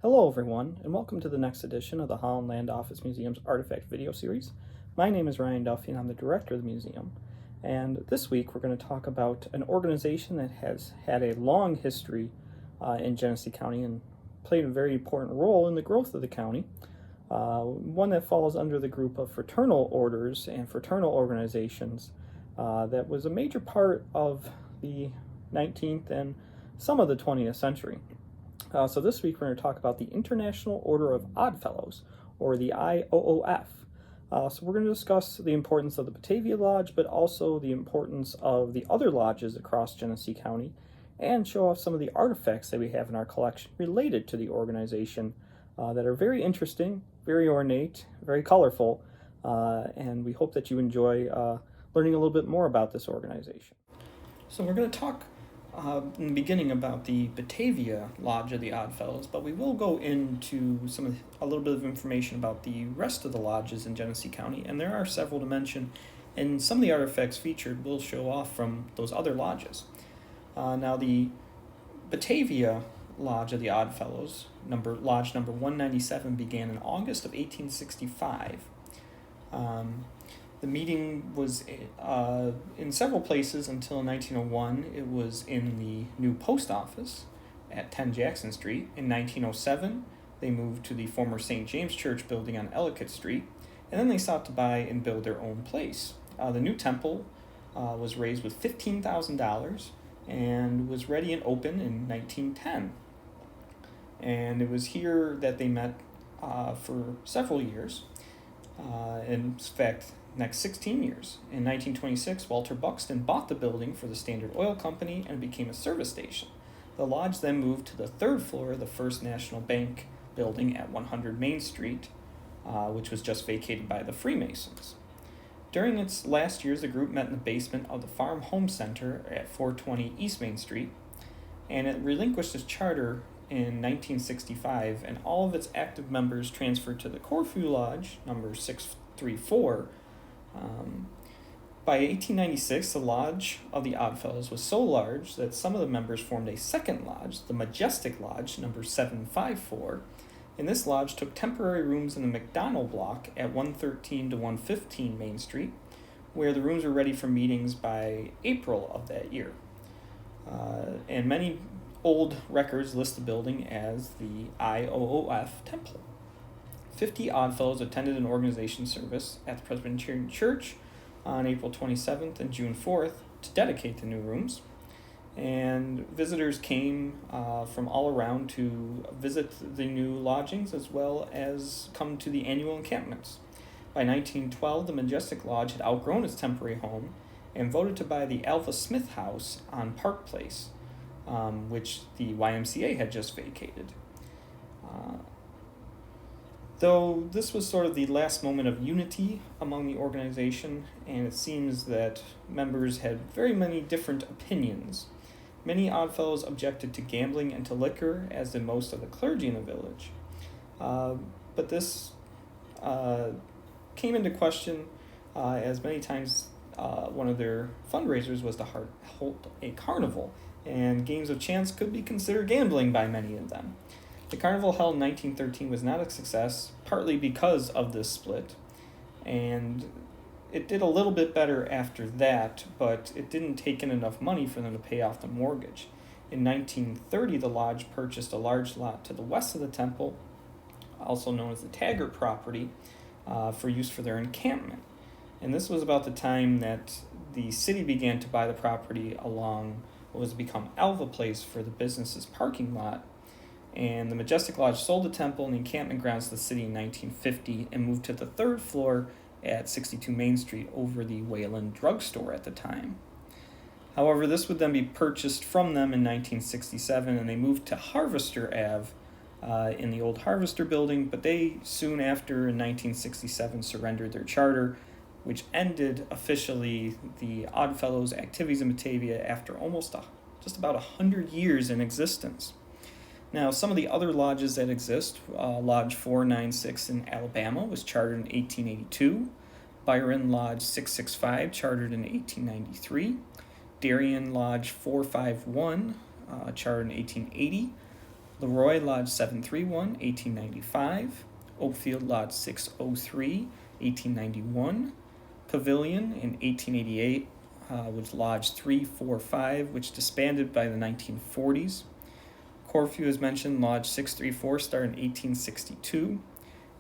Hello everyone, and welcome to the next edition of the Holland Land Office Museum's Artifact video series. My name is Ryan Duffy and I'm the director of the museum. And this week we're going to talk about an organization that has had a long history in Genesee County and played a very important role in the growth of the county. One that falls under the group of fraternal orders and fraternal organizations that was a major part of the 19th and some of the 20th century. So this week we're going to talk about the International Order of Odd Fellows, or the I.O.O.f. So we're going to discuss the importance of the Batavia Lodge, but also the importance of the other lodges across Genesee County, and show off some of the artifacts that we have in our collection related to the organization that are very interesting, very ornate, very colorful, and we hope that you enjoy learning a little bit more about this organization. So we're going to talk in the beginning about the Batavia Lodge of the Odd Fellows, but we will go into a little bit of information about the rest of the lodges in Genesee County, and there are several to mention, and some of the artifacts featured will show off from those other lodges. Now, the Batavia Lodge of the Odd Fellows, Lodge number 197, began in August of 1865. The meeting was in several places until 1901. It was in the new post office at 10 Jackson Street. In 1907, they moved to the former St. James Church building on Ellicott Street, and then they sought to buy and build their own place. The new temple was raised with $15,000 and was ready and open in 1910. And it was here that they met for several years. In fact, next 16 years. In 1926, Walter Buxton bought the building for the Standard Oil Company and it became a service station. The lodge then moved to the third floor of the First National Bank building at 100 Main Street, which was just vacated by the Freemasons. During its last years, the group met in the basement of the Farm Home Center at 420 East Main Street, and it relinquished its charter in 1965, and all of its active members transferred to the Corfu Lodge, number 634. By 1896, the Lodge of the Odd Fellows was so large that some of the members formed a second lodge, the Majestic Lodge, number 754, and this lodge took temporary rooms in the McDonald Block at 113 to 115 Main Street, where the rooms were ready for meetings by April of that year. And many old records list the building as the I.O.O.f. Temple. 50 Odd Fellows attended an organization service at the Presbyterian Church on April 27th and June 4th to dedicate the new rooms. And visitors came from all around to visit the new lodgings as well as come to the annual encampments. By 1912, the Majestic Lodge had outgrown its temporary home and voted to buy the Alva Smith House on Park Place, which the YMCA had just vacated. Though this was sort of the last moment of unity among the organization, and it seems that members had very many different opinions. Many Oddfellows objected to gambling and to liquor, as did most of the clergy in the village. But this came into question as many times one of their fundraisers was to hold a carnival, and games of chance could be considered gambling by many of them. The carnival held in 1913 was not a success, partly because of this split, and it did a little bit better after that, but it didn't take in enough money for them to pay off the mortgage. In 1930, the lodge purchased a large lot to the west of the temple, also known as the Taggart property, for use for their encampment. And this was about the time that the city began to buy the property along what was to become Alva Place for the business's parking lot. And the Majestic Lodge sold the temple and the encampment grounds to the city in 1950 and moved to the third floor at 62 Main Street over the Wayland drugstore at the time. However, this would then be purchased from them in 1967, and they moved to Harvester Ave in the old Harvester building, but they soon after, in 1967, surrendered their charter, which ended officially the Oddfellows' activities in Batavia after just about 100 years in existence. Now, some of the other lodges that exist, Lodge 496 in Alabama was chartered in 1882, Byron Lodge 665 chartered in 1893, Darien Lodge 451 chartered in 1880, Leroy Lodge 731, 1895, Oakfield Lodge 603, 1891, Pavilion in 1888 was Lodge 345, which disbanded by the 1940s. Corfu, as mentioned, Lodge 634 started in 1862,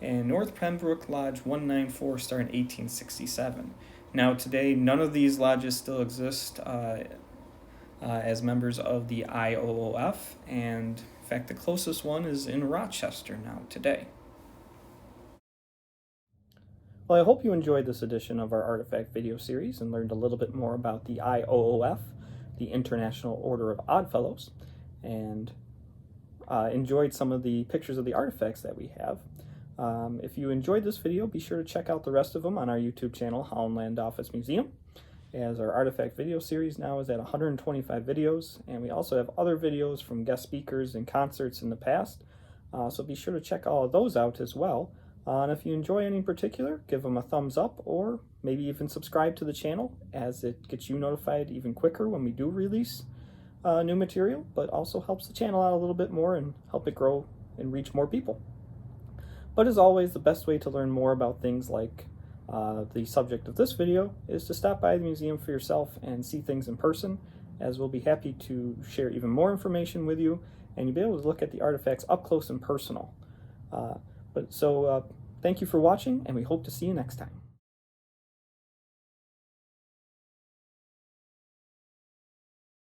and North Pembroke Lodge 194 started in 1867. Now today, none of these lodges still exist as members of the I.O.O.f, and in fact the closest one is in Rochester now today. Well, I hope you enjoyed this edition of our Artifact video series and learned a little bit more about the I.O.O.f, the International Order of Oddfellows, and enjoyed some of the pictures of the artifacts that we have. If you enjoyed this video, be sure to check out the rest of them on our YouTube channel, Holland Land Office Museum, as our Artifact video series now is at 125 videos, and we also have other videos from guest speakers and concerts in the past, so be sure to check all of those out as well. And if you enjoy any in particular, give them a thumbs up, or maybe even subscribe to the channel, as it gets you notified even quicker when we do release new material, but also helps the channel out a little bit more and help it grow and reach more people. But as always, the best way to learn more about things like the subject of this video is to stop by the museum for yourself and see things in person, as we'll be happy to share even more information with you, and you'll be able to look at the artifacts up close and personal. Thank you for watching, and we hope to see you next time.